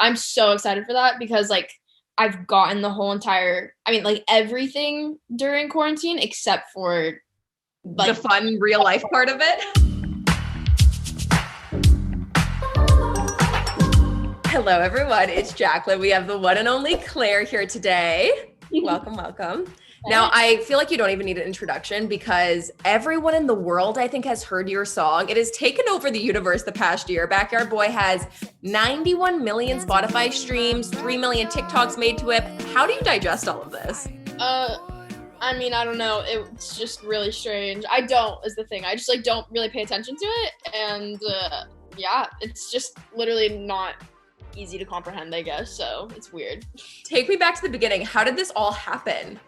I'm so excited for that because like I've gotten the whole entire, I mean, like everything during quarantine except for like the fun real life part of it. Hello, everyone. It's Jaclyn. We have the one and only Claire here today. Welcome, welcome. Now, I feel like you don't even need an introduction because everyone in the world, I think, has heard your song. It has taken over the universe the past year. Backyard Boy has 91 million Spotify streams, 3 million TikToks made to it. How do you digest all of this? I mean, I don't know. It's just really strange. I don't, is the thing. I just like don't really pay attention to it. And yeah, it's just literally not easy to comprehend, I guess. So it's weird. Take me back to the beginning. How did this all happen?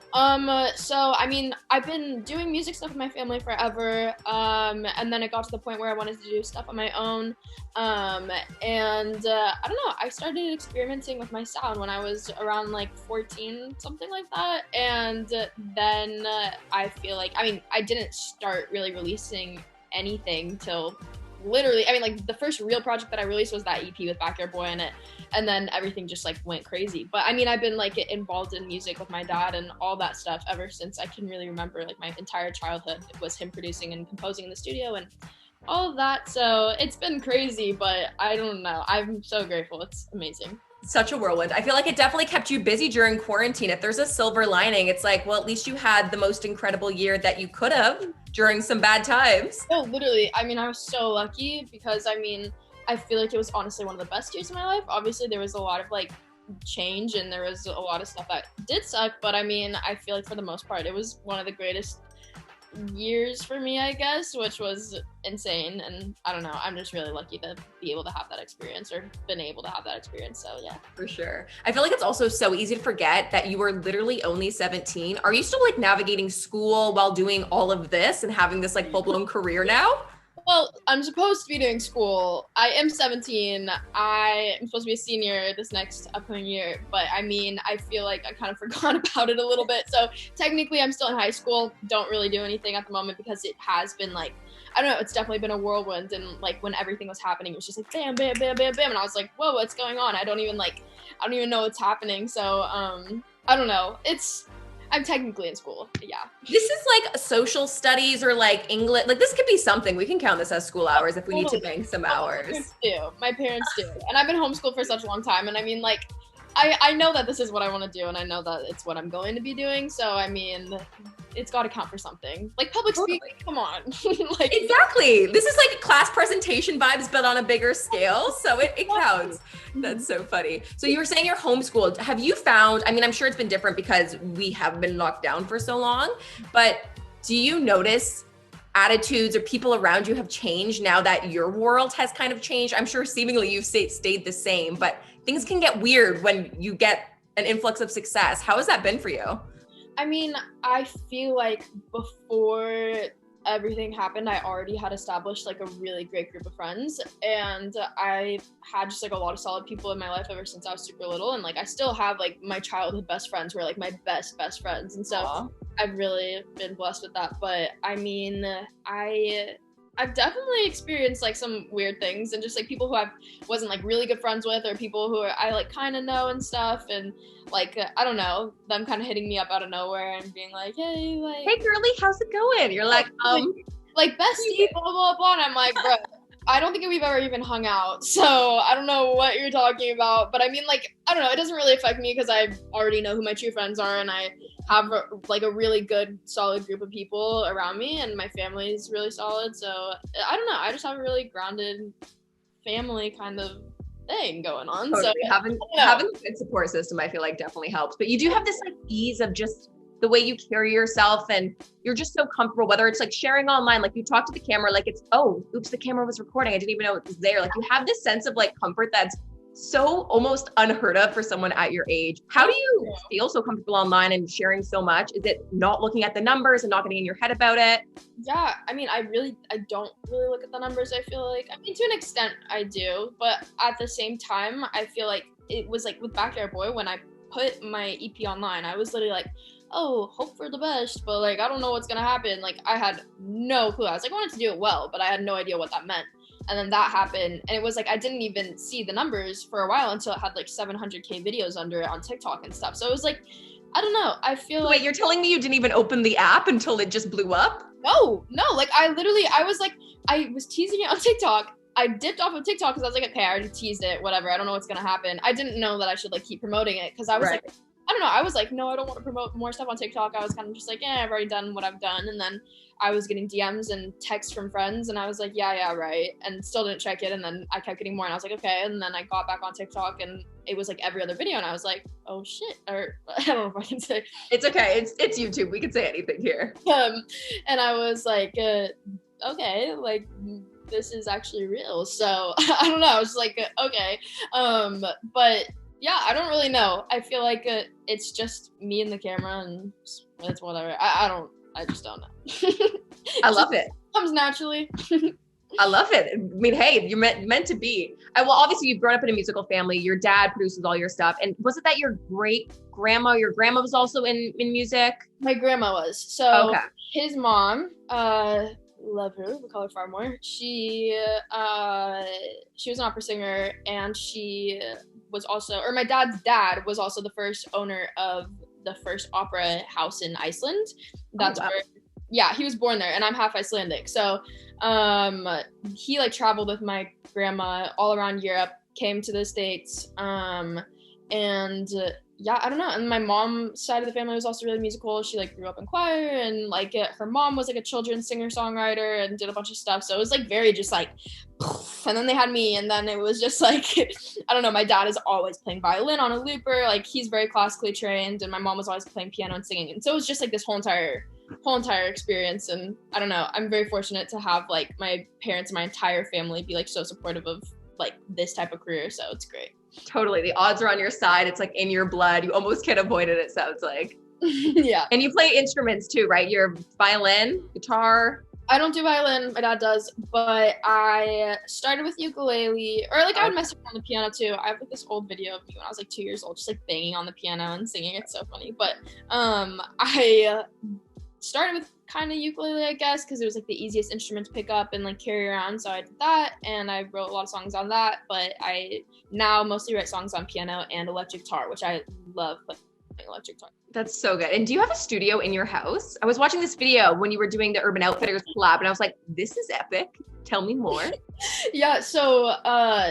So I mean, I've been doing music stuff with my family forever. And then it got to the point where I wanted to do stuff on my own. I don't know, I started experimenting with my sound when I was around like 14, something like that. And then I feel like, I mean, I didn't start really releasing anything till literally, I mean, like the first real project that I released was that EP with Backyard Boy in it, and then everything just like went crazy. But I mean, I've been like involved in music with my dad and all that stuff ever since I can really remember. Like my entire childhood was him producing and composing in the studio and all of that. So it's been crazy, but I don't know. I'm so grateful. It's amazing. Such a whirlwind. I feel like it definitely kept you busy during quarantine. If there's a silver lining, it's like, well, at least you had the most incredible year that you could have during some bad times. No, literally. I mean, I was so lucky because I mean, I feel like it was honestly one of the best years of my life. Obviously, there was a lot of like change and there was a lot of stuff that did suck, but I mean, I feel like for the most part, it was one of the greatest years for me, I guess, which was insane. And I don't know, I'm just really lucky to be able to have that experience or been able to have that experience. So yeah, for sure. I feel like it's also so easy to forget that you were literally only 17. Are you still like navigating school while doing all of this and having this like full-blown career now? Well, I'm supposed to be doing school. I am 17. I am supposed to be a senior this next upcoming year, but I mean, I feel like I kind of forgot about it a little bit. So technically I'm still in high school. Don't really do anything at the moment because it has been like, I don't know, it's definitely been a whirlwind. And like when everything was happening, it was just like bam, bam, bam, bam, bam. And I was like, whoa, what's going on? I don't even know what's happening. So I don't know. I'm technically in school, yeah. This is like social studies or like English. Like this could be something. We can count this as school hours if we need to bank some hours. My parents do. And I've been homeschooled for such a long time. And I mean, like, I know that this is what I want to do. And I know that it's what I'm going to be doing. So, I mean, it's got to count for something. Like public speaking, come on. Like, exactly. This is like class presentation vibes, but on a bigger scale. So it counts. That's so funny. So you were saying you're homeschooled. Have you found, I mean, I'm sure it's been different because we have been locked down for so long, but do you notice attitudes or people around you have changed now that your world has kind of changed? I'm sure seemingly you've stayed the same, but things can get weird when you get an influx of success. How has that been for you? I mean, I feel like before everything happened, I already had established like a really great group of friends, and I had just like a lot of solid people in my life ever since I was super little. And like I still have like my childhood best friends who are like my best friends, and so Aww. I've really been blessed with that. But I mean, I've definitely experienced like some weird things and just like people who I wasn't like really good friends with, or people who I like kind of know and stuff, and like I don't know, them kind of hitting me up out of nowhere and being like, hey, like, hey girly, how's it going? You're like like bestie, blah blah blah, and I'm like, bro, I don't think we've ever even hung out, so I don't know what you're talking about. But I mean, like, I don't know, it doesn't really affect me because I already know who my true friends are, and I have like a really good solid group of people around me, and my family is really solid. So I don't know, I just have a really grounded family kind of thing going on. Totally. So having a good support system, I feel like definitely helps. But you do have this like ease of just the way you carry yourself, and you're just so comfortable, whether it's like sharing online, like you talk to the camera, like it's, oh, oops, the camera was recording, I didn't even know it was there. Like you have this sense of like comfort that's so almost unheard of for someone at your age. How do you feel so comfortable online and sharing so much? Is it not looking at the numbers and not getting in your head about it? Yeah, I mean, I don't really look at the numbers. I feel like, I mean, to an extent I do, but at the same time, I feel like it was like with Backyard Boy, when I put my EP online, I was literally like, oh, hope for the best, but like, I don't know what's gonna happen. Like, I had no clue. I was like, I wanted to do it well, but I had no idea what that meant. And then that happened, and it was like I didn't even see the numbers for a while until it had like 700K videos under it on TikTok and stuff. So it was like, I don't know. I feel Wait, you're telling me you didn't even open the app until it just blew up? No, like I was teasing it on TikTok. I dipped off of TikTok because I was like, okay, I already teased it, whatever. I don't know what's gonna happen. I didn't know that I should like keep promoting it because I was like, I don't know. I was like, no, I don't want to promote more stuff on TikTok. I was kind of just like, I've already done what I've done. And then I was getting DMs and texts from friends, and I was like, yeah, right. And still didn't check it. And then I kept getting more, and I was like, okay. And then I got back on TikTok, and it was like every other video, and I was like, oh shit. Or I don't know if I can say. It's okay. It's YouTube. We can say anything here. And I was like, okay, like this is actually real. So I don't know. I was like, okay. But yeah, I don't really know. I feel like it's just me and the camera, and it's whatever. I just don't know. I love it. Comes naturally. I love it. I mean, hey, you're meant to be. Well, obviously you've grown up in a musical family. Your dad produces all your stuff. And was it that your your grandma was also in music? My grandma was. So okay. His mom, love her, we call her far more. She was an opera singer, and she was also, or my dad's dad was also the first owner of the first opera house in Iceland. That's where, yeah, he was born there, and I'm half Icelandic. So he like traveled with my grandma all around Europe, came to the States, and yeah, I don't know. And my mom's side of the family was also really musical. She like grew up in choir, and like her mom was like a children's singer-songwriter and did a bunch of stuff. So it was like very just like, and then they had me, and then it was just like, I don't know. My dad is always playing violin on a looper. Like he's very classically trained, and my mom was always playing piano and singing. And so it was just like this whole entire experience. And I don't know. I'm very fortunate to have like my parents and my entire family be like so supportive of like this type of career. So it's great. Totally. The odds are on your side. It's like in your blood. You almost can't avoid it, it sounds like. Yeah. And you play instruments too, right? Your violin, guitar. I don't do violin. My dad does, but I started with ukulele, or like I would mess around on the piano too. I have like this old video of me when I was like 2 years old, just like banging on the piano and singing. It's so funny. But I started with kind of ukulele, I guess, because it was like the easiest instrument to pick up and like carry around. So I did that, and I wrote a lot of songs on that. But I now mostly write songs on piano and electric guitar, which I love playing electric guitar. That's so good. And do you have a studio in your house? I was watching this video when you were doing the Urban Outfitters collab, and I was like, this is epic. Tell me more. Yeah, so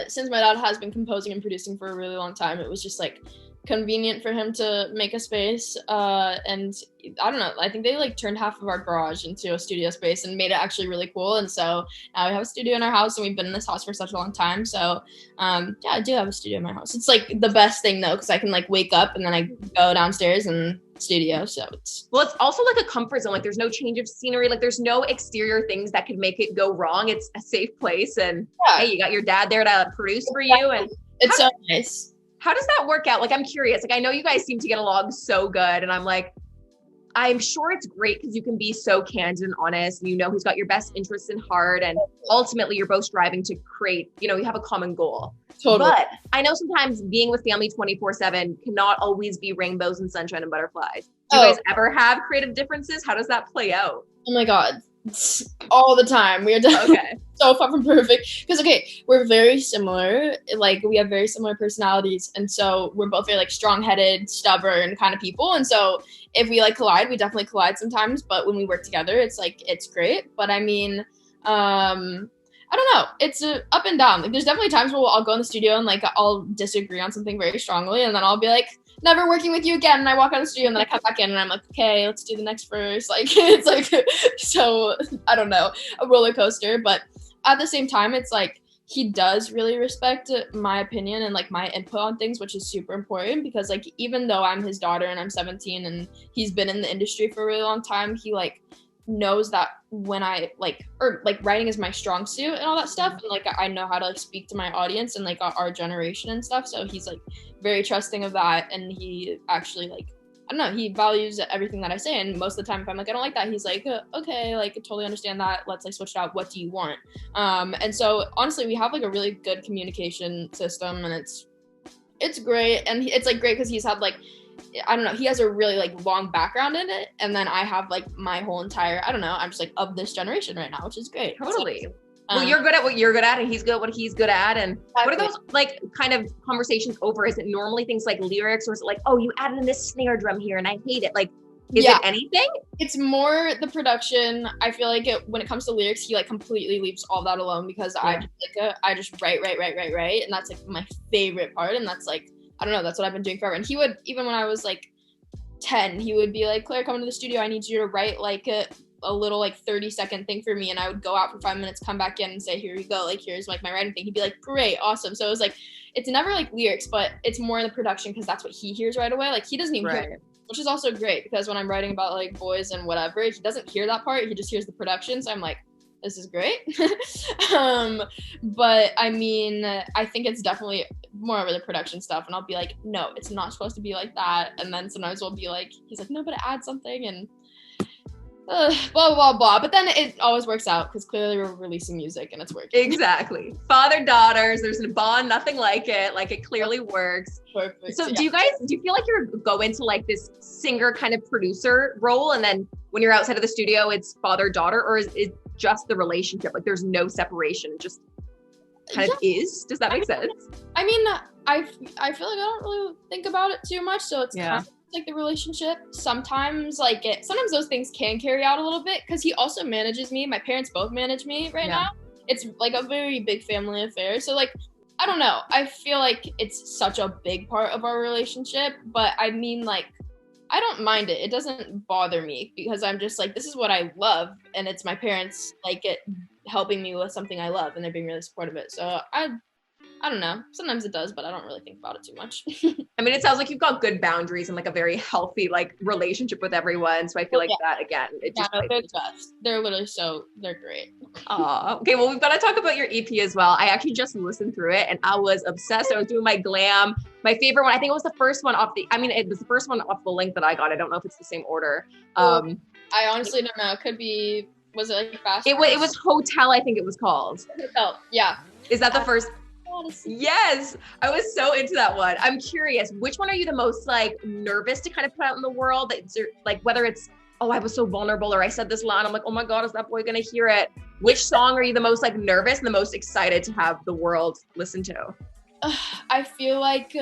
since my dad has been composing and producing for a really long time, it was just like convenient for him to make a space, and I don't know, I think they like turned half of our garage into a studio space and made it actually really cool. And so now we have a studio in our house, and we've been in this house for such a long time. So yeah, I do have a studio in my house. It's like the best thing though, because I can like wake up and then I go downstairs and studio. So it's also like a comfort zone. Like there's no change of scenery, like there's no exterior things that could make it go wrong. It's a safe place, and hey, you got your dad there to produce for you, and it's so nice. How does that work out? Like, I'm curious. Like, I know you guys seem to get along so good, and I'm like, I'm sure it's great because you can be so candid and honest, and you know he's got your best interests in heart, and ultimately you're both striving to create, you know, you have a common goal. Totally. But I know sometimes being with family 24/7 cannot always be rainbows and sunshine and butterflies. Do you guys ever have creative differences? How does that play out? Oh my God. All the time. We are so far from perfect, because we're very similar, like we have very similar personalities, and so we're both very like strong-headed, stubborn kind of people, and so if we like collide, we definitely collide sometimes, but when we work together, it's like it's great. But I mean, I don't know, it's up and down. Like there's definitely times where I'll go in the studio and like I'll disagree on something very strongly, and then I'll be like, never working with you again, and I walk out of the studio, and then I come back in and I'm like, okay, let's do the next verse. Like it's like, so I don't know, a roller coaster. But at the same time, it's like he does really respect my opinion and like my input on things, which is super important, because like even though I'm his daughter and I'm 17 and he's been in the industry for a really long time, he like knows that when I like, or like writing is my strong suit and all that stuff, and like I know how to like speak to my audience and like our generation and stuff. So he's like very trusting of that, and he actually like, I don't know, he values everything that I say. And most of the time, if I'm like, I don't like that, he's like, okay, like I totally understand that, let's like switch it out, what do you want? And so honestly, we have like a really good communication system, and it's great. And it's like great because he's had like, I don't know, he has a really like long background in it, and then I have like my whole entire, I don't know, I'm just like of this generation right now, which is great. Totally. So, Well, you're good at what you're good at, and he's good at what he's good at. And what are those like kind of conversations over? Is it normally things like lyrics, or is it like, oh, you added in this snare drum here and I hate it? Like, is it anything? It's more the production. I feel like when it comes to lyrics, he like completely leaves all that alone because I just write. And that's like my favorite part. And that's like, I don't know, that's what I've been doing forever. And he would, even when I was like 10, he would be like, Claire, come to the studio. I need you to write like a little like 30-second thing for me. And I would go out for 5 minutes, come back in and say, here you go. Like, here's like my writing thing. He'd be like, great, awesome. So it was like, it's never like lyrics, but it's more in the production because that's what he hears right away. Like he doesn't even hear it, which is also great because when I'm writing about like boys and whatever, he doesn't hear that part. He just hears the production. So I'm like, this is great. But I mean, I think it's definitely more over the production stuff. And I'll be like, no, it's not supposed to be like that. And then sometimes we'll be like, he's like, no, but add something. And blah, blah, blah. But then it always works out because clearly we're releasing music and it's working. Exactly. Father-daughters, there's a bond, nothing like it. Like it clearly works. Perfect. So do you feel like you're go into like this singer kind of producer role? And then when you're outside of the studio, it's father-daughter, or is it just the relationship? Like there's no separation, it just kind of is? Does that make sense? I mean, I feel like I don't really think about it too much. So it's kind of like the relationship. Sometimes sometimes those things can carry out a little bit because he also manages me. My parents both manage me right now. It's like a very big family affair. So like, I don't know. I feel like it's such a big part of our relationship, but I mean like, I don't mind it. It doesn't bother me because I'm just like, this is what I love. And it's my parents like it helping me with something I love and they're being really supportive of it. So I don't know. Sometimes it does, but I don't really think about it too much. I mean, it sounds like you've got good boundaries and like a very healthy like relationship with everyone. So I feel like that again, it just they're the best. They're literally they're great. Okay, well, we've got to talk about your EP as well. I actually just listened through it and I was obsessed. I was doing my glam. My favorite one, I think it was the first one it was the first one off the link that I got. I don't know if it's the same order. I honestly don't know. It could be, was it like fast? It was Hotel, I think it was called. Hotel, yeah. Is that the first? Yes, I was so into that one. I'm curious, which one are you the most like nervous to kind of put out in the world? Like whether it's, oh, I was so vulnerable, or I said this line, I'm like, oh my God, is that boy gonna hear it? Which song are you the most like nervous and the most excited to have the world listen to? I feel like,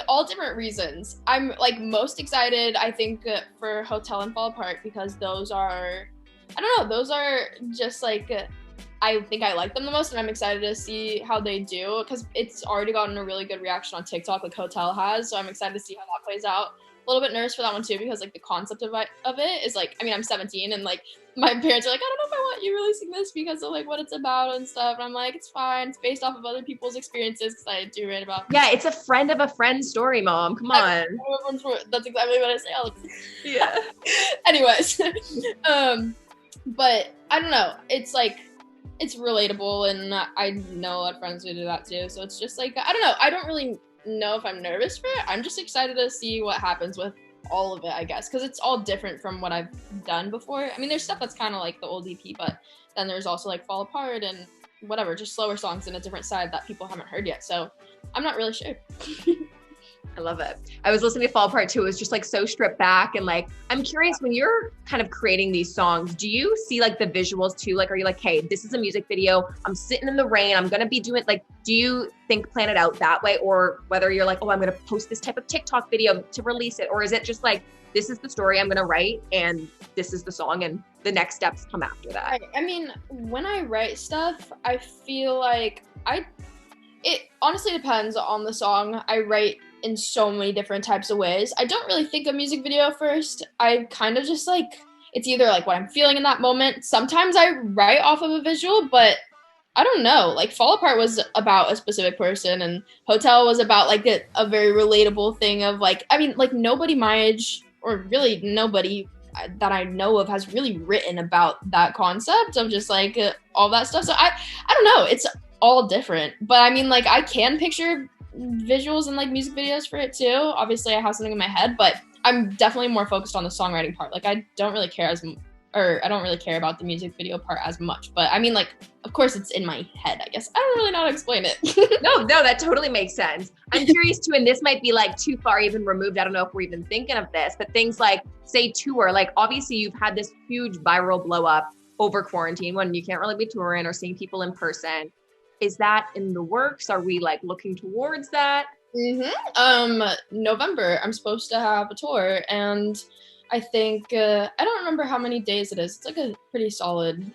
all different reasons. I'm like most excited, I think, for Hotel and Fall Apart because those are just like, I think I like them the most and I'm excited to see how they do because it's already gotten a really good reaction on TikTok like Hotel has, so I'm excited to see how that plays out. A little bit nervous for that one too because like the concept of it is like, I mean, I'm 17 and like my parents are like, I don't know if I want you releasing this because of like what it's about and stuff, and I'm like, it's fine, it's based off of other people's experiences because I do read about it's a friend of a friend story, Mom, come on. That's exactly what I say all the time. Yeah. Anyways, but I don't know, it's like, it's relatable and I know a lot of friends who do that too, so it's just like, I don't know, I don't really know if I'm nervous for it. I'm just excited to see what happens with all of it, I guess, because it's all different from what I've done before. I mean, there's stuff that's kind of like the old EP, but then there's also like Fall Apart and whatever, just slower songs and a different side that people haven't heard yet, so I'm not really sure. I love it. I was listening to Fall Apart too. It was just like so stripped back. And like, I'm curious, when you're kind of creating these songs, do you see like the visuals too? Like, are you like, hey, this is a music video. I'm sitting in the rain. I'm going to be doing like, do you plan it out that way? Or whether you're like, oh, I'm going to post this type of TikTok video to release it? Or is it just like, this is the story I'm going to write and this is the song and the next steps come after that? I mean, when I write stuff, I feel like it honestly depends on the song. I write in so many different types of ways. I don't really think of music video first. I kind of just like, it's either like what I'm feeling in that moment. Sometimes I write off of a visual, but I don't know. Like Fall Apart was about a specific person and Hotel was about like a very relatable thing of like, I mean, like nobody my age or really nobody that I know of has really written about that concept of just like all that stuff. So I don't know. It's all different, but I mean, like I can picture visuals and like music videos for it too. Obviously I have something in my head, but I'm definitely more focused on the songwriting part. Like I don't really care as or I don't really care about the music video part as much. But I mean, like, of course it's in my head, I guess. I don't really know how to explain it. No, that totally makes sense. I'm curious too, and this might be like too far even removed. I don't know if we're even thinking of this, but things like, say, tour, like obviously you've had this huge viral blow up over quarantine when you can't really be touring or seeing people in person. Is that in the works? Are we like looking towards that? November, I'm supposed to have a tour, and I think I don't remember how many days it is. It's like a pretty solid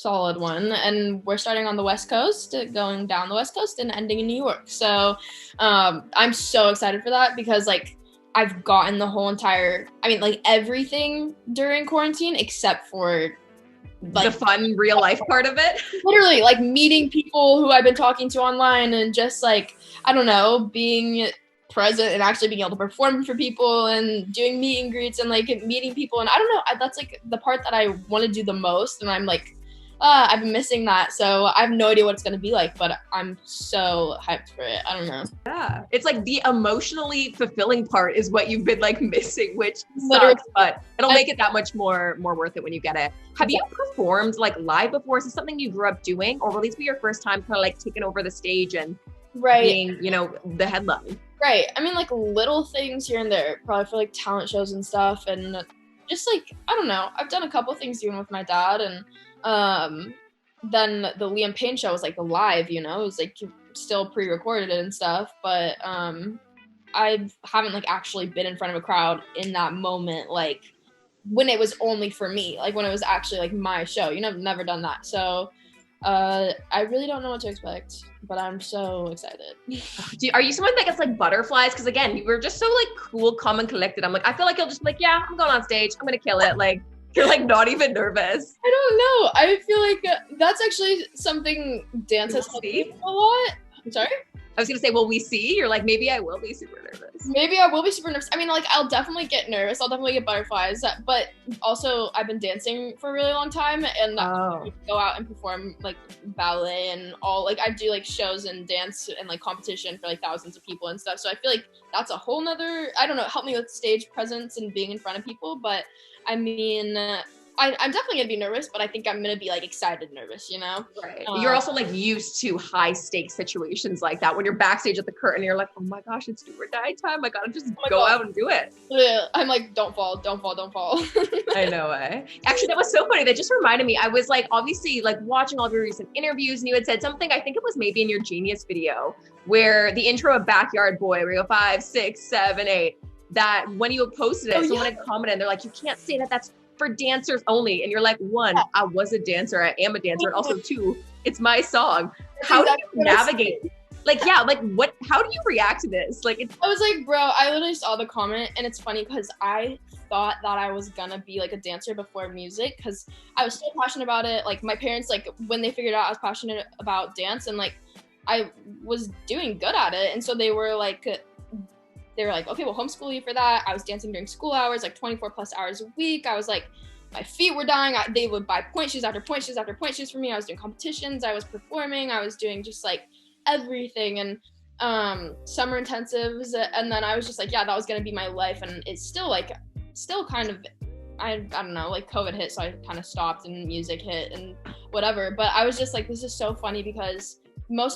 one, and we're starting on the West Coast, going down the West Coast and ending in New York. So I'm so excited for that because like I've gotten the whole entire, I mean, like everything during quarantine except for like the fun real life part of it. Literally like meeting people who I've been talking to online and just like, I don't know, being present and actually being able to perform for people and doing meet and greets and like meeting people. And I don't know, that's like the part that I want to do the most. And I'm like, I've been missing that. So I have no idea what it's going to be like, but I'm so hyped for it. I don't know. Yeah. It's like the emotionally fulfilling part is what you've been like missing, which Literally. sucks, but it'll make it that much more worth it when you get it. Have you performed like live before? Is this something you grew up doing, or will these be your first time kind of like taking over the stage and being, you know, the headline? Right. I mean, like little things here and there, probably for like talent shows and stuff. And just like, I don't know, I've done a couple things even with my dad. And then the Liam Payne show was like the live, you know, it was like still pre-recorded and stuff. But I haven't like actually been in front of a crowd in that moment, like when it was only for me, like when it was actually like my show. You know, I've never done that. So I really don't know what to expect, but I'm so excited. Are you someone that gets like butterflies? Because again, you were just so like cool, calm, and collected. I'm like, I feel like you'll just be like, yeah, I'm going on stage, I'm gonna kill it. Like you're like not even nervous. I don't know. I feel like that's actually something dance has helped me a lot. I'm sorry? I was gonna say, well, we see. You're like, maybe I will be super nervous. Maybe I will be super nervous. I mean, like, I'll definitely get nervous. I'll definitely get butterflies. But also, I've been dancing for a really long time, and go out and perform like ballet and all. Like, I do like shows and dance and like competition for like thousands of people and stuff. So I feel like that's a whole nother, I don't know, help me with stage presence and being in front of people. But I mean, I'm definitely gonna be nervous, but I think I'm gonna be like excited nervous, you know? Right. You're also like used to high stakes situations like that. When you're backstage at the curtain, you're like, oh my gosh, it's do or die time. I gotta just go out and do it. I'm like, don't fall. I know, eh? Actually, that was so funny. That just reminded me. I was like, obviously like watching all of your recent interviews, and you had said something, I think it was maybe in your Genius video, where the intro of Backyard Boy, where you go 5, 6, 7, 8, that when you posted it, someone had commented, and they're like, you can't say that, that's for dancers only. And you're like, 1, I was a dancer, I am a dancer, and also 2, it's my song. How do you navigate? Like, yeah, like what, how do you react to this? Like, I was like, bro, I literally saw the comment, and it's funny because I thought that I was gonna be like a dancer before music because I was so passionate about it. Like my parents, like when they figured out I was passionate about dance and like I was doing good at it, and so they were like, okay, we'll homeschool you for that. I was dancing during school hours, like 24 plus hours a week. I was like, my feet were dying. They would buy point shoes after point shoes after point shoes for me. I was doing competitions. I was performing. I was doing just like everything, and summer intensives. And then I was just like, yeah, that was going to be my life. And it's still kind of, I don't know, like COVID hit. So I kind of stopped and music hit and whatever. But I was just like, this is so funny because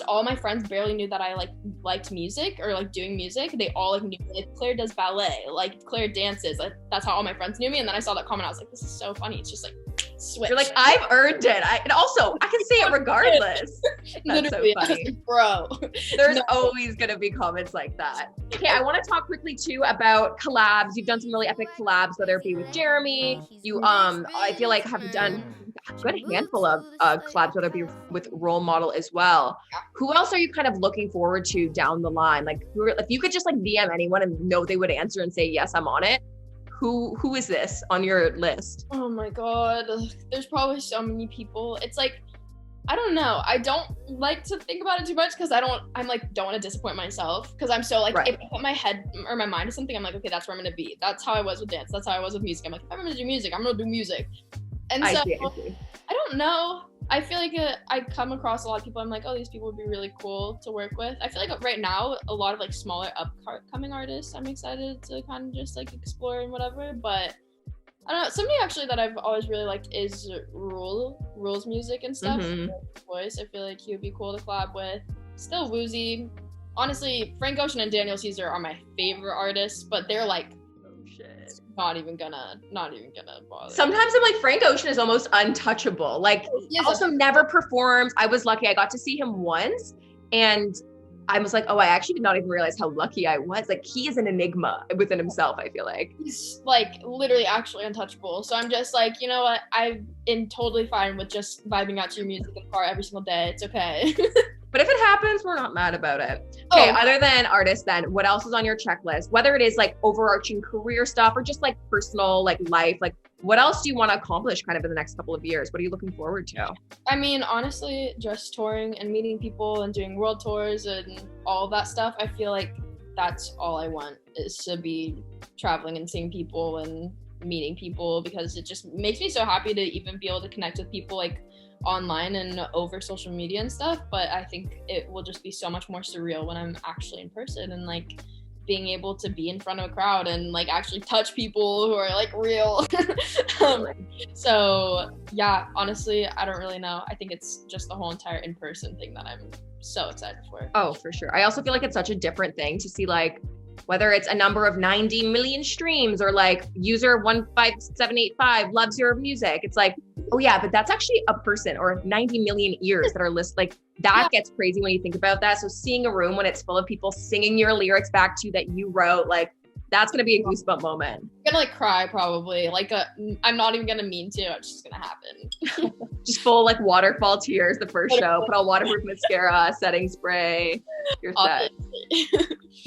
all my friends barely knew that I like liked music or like doing music. They all like knew like Claire does ballet, like Claire dances. Like, that's how all my friends knew me. And then I saw that comment, I was like, this is so funny. It's just like switch. You're like, I've earned it. And also I can say it regardless. That's literally, so funny. Bro. There's always gonna be comments like that. Okay, I want to talk quickly too about collabs. You've done some really epic collabs, whether it be with Jeremy. You I feel like have done a good handful of collabs, whether it be with Role Model as well. Who else are you kind of looking forward to down the line? Like, if you could just like DM anyone and know they would answer and say, yes, I'm on it. Who is this on your list? Oh my God. There's probably so many people. It's like, I don't know. I don't like to think about it too much because don't want to disappoint myself because I'm so like, if I put my head or my mind to something, I'm like, okay, that's where I'm going to be. That's how I was with dance. That's how I was with music. I'm like, if I'm going to do music, I'm going to do music. And so, I don't know. I feel like I come across a lot of people. I'm like, oh, these people would be really cool to work with. I feel like right now, a lot of like smaller upcoming artists, I'm excited to kind of just like explore and whatever. But I don't know. Somebody actually that I've always really liked is Rules music and stuff. Voice. I feel like he would be cool to collab with. Still Woozy. Honestly, Frank Ocean and Daniel Caesar are my favorite artists, but they're like, not even gonna bother. Sometimes I'm like, Frank Ocean is almost untouchable. Like, also never performs. I was lucky. I got to see him once, and I was like, oh, I actually did not even realize how lucky I was. Like, he is an enigma within himself, I feel like. He's like literally actually untouchable. So I'm just like, you know what? I'm totally fine with just vibing out to your music in the car every single day. It's okay. But if it happens, we're not mad about it. Okay, other than artists then, what else is on your checklist? Whether it is like overarching career stuff or just like personal, like life, like what else do you want to accomplish kind of in the next couple of years? What are you looking forward to? I mean, honestly, just touring and meeting people and doing world tours and all of that stuff. I feel like that's all I want, is to be traveling and seeing people and meeting people, because it just makes me so happy to even be able to connect with people like online and over social media and stuff. But I think it will just be so much more surreal when I'm actually in person and like being able to be in front of a crowd and like actually touch people who are like real. So yeah, honestly, I don't really know. I think it's just the whole entire in-person thing that I'm so excited for. Oh, for sure. I also feel like it's such a different thing to see, like, whether it's a number of 90 million streams or like user 15785 loves your music. It's like, oh yeah, but that's actually a person, or 90 million ears that are listening. Like, that gets crazy when you think about that. So seeing a room when it's full of people singing your lyrics back to you that you wrote, like, that's going to be a goosebump moment. I'm gonna like cry probably. Like, I'm not even gonna mean to. It's just gonna happen. Just full like waterfall tears the first show. Put on waterproof mascara, setting spray. You're set.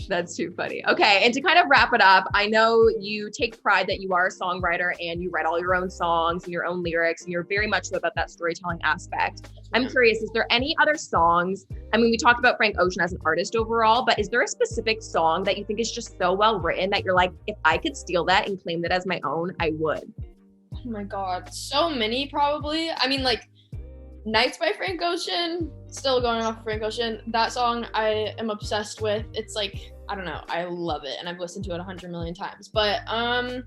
That's too funny. Okay, and to kind of wrap it up, I know you take pride that you are a songwriter and you write all your own songs and your own lyrics, and you're very much so about that storytelling aspect. I'm curious, is there any other songs? I mean, we talked about Frank Ocean as an artist overall, but is there a specific song that you think is just so well written that you're like, if I could steal that and claim that as my own, I would? Oh my God, so many probably. I mean, like, Nights by Frank Ocean, still going off of Frank Ocean. That song I am obsessed with. It's like, I don't know, I love it, and I've listened to it 100 million times. But I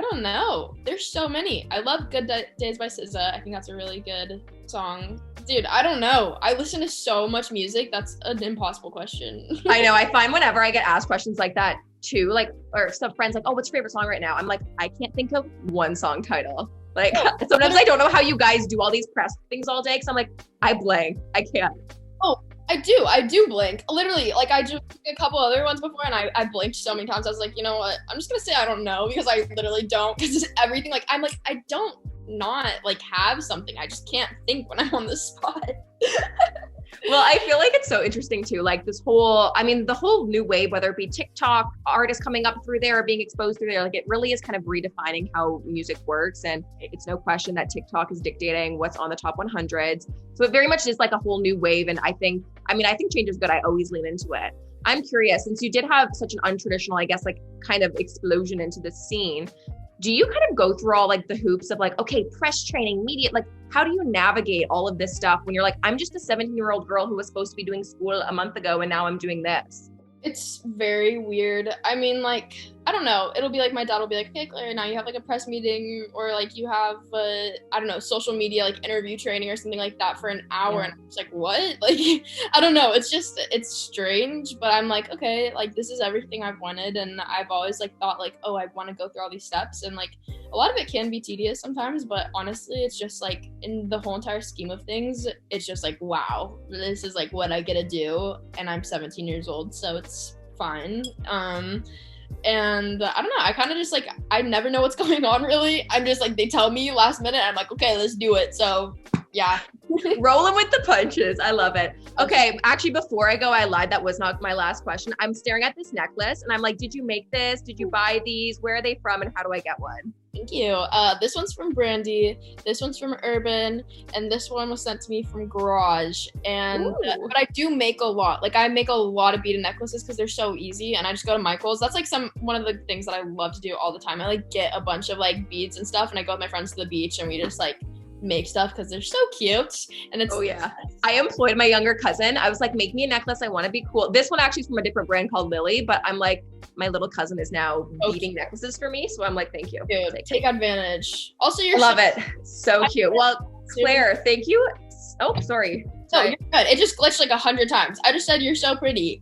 don't know. There's so many. I love Good Days by SZA. I think that's a really good song. Dude, I don't know. I listen to so much music. That's an impossible question. I know. I find whenever I get asked questions like that too, like, or some friends like, oh, what's your favorite song right now? I'm like, I can't think of one song title. Like, sometimes I don't know how you guys do all these press things all day, because I'm like, I blank. I can't. Oh, I do blank. Literally, like, I do a couple other ones before, and I blinked so many times. I was like, you know what? I'm just gonna say I don't know, because I literally don't, because everything, like, I'm like, I don't not like have something. I just can't think when I'm on the spot. Well, I feel like it's so interesting too, like this whole, I mean, the whole new wave, whether it be TikTok, artists coming up through there, being exposed through there, like it really is kind of redefining how music works. And it's no question that TikTok is dictating what's on the top 100s. So it very much is like a whole new wave. And I think change is good. I always lean into it. I'm curious, since you did have such an untraditional, I guess, like kind of explosion into the scene, do you kind of go through all like the hoops of like, okay, press training, media, like how do you navigate all of this stuff when you're like, I'm just a 17-year-old girl who was supposed to be doing school a month ago and now I'm doing this? It's very weird. I mean, like, I don't know. It'll be like, my dad will be like, okay, Claire, now you have like a press meeting, or like you have, I don't know, social media, like interview training or something like that for an hour. And I'm just like, what? Like, I don't know. It's just, it's strange, but I'm like, okay, like this is everything I've wanted. And I've always like thought like, oh, I want to go through all these steps. And like, a lot of it can be tedious sometimes, but honestly, it's just like in the whole entire scheme of things, it's just like, wow, this is like what I get to do. And I'm 17 years old, so it's fine. And I don't know, I kind of just like, I never know what's going on really. I'm just like, they tell me last minute, I'm like, okay, let's do it. So yeah. Rolling with the punches. I love it. Okay, actually, before I go, I lied. That was not my last question. I'm staring at this necklace and I'm like, did you make this? Did you buy these? Where are they from? And how do I get one? Thank you. This one's from Brandy, this one's from Urban, and this one was sent to me from Garage. And but I do make a lot. Like, I make a lot of beaded necklaces because they're so easy, and I just go to Michael's. That's like one of the things that I love to do all the time. I like get a bunch of like beads and stuff, and I go with my friends to the beach, and we just like make stuff because they're so cute. And it's oh yeah. I employed my younger cousin. I was like, make me a necklace. I want to be cool. This one actually is from a different brand called Lily, but I'm like, my little cousin is now beading necklaces for me. So I'm like, thank you. Dude, take advantage. Also, you're love it. So cute. Well, Claire, thank you. Oh, sorry. No, you're good. It just glitched like 100 times. I just said you're so pretty.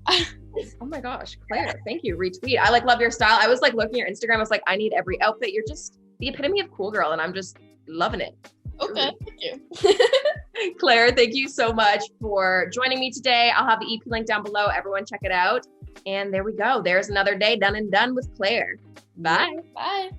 Oh my gosh, Claire, thank you. Retweet. I like love your style. I was like looking at your Instagram. I was like, I need every outfit. You're just the epitome of cool girl, and I'm just loving it. Okay, thank you. Claire, thank you so much for joining me today. I'll have the EP link down below. Everyone check it out. And there we go. There's another day done and done with Claire. Bye. Bye.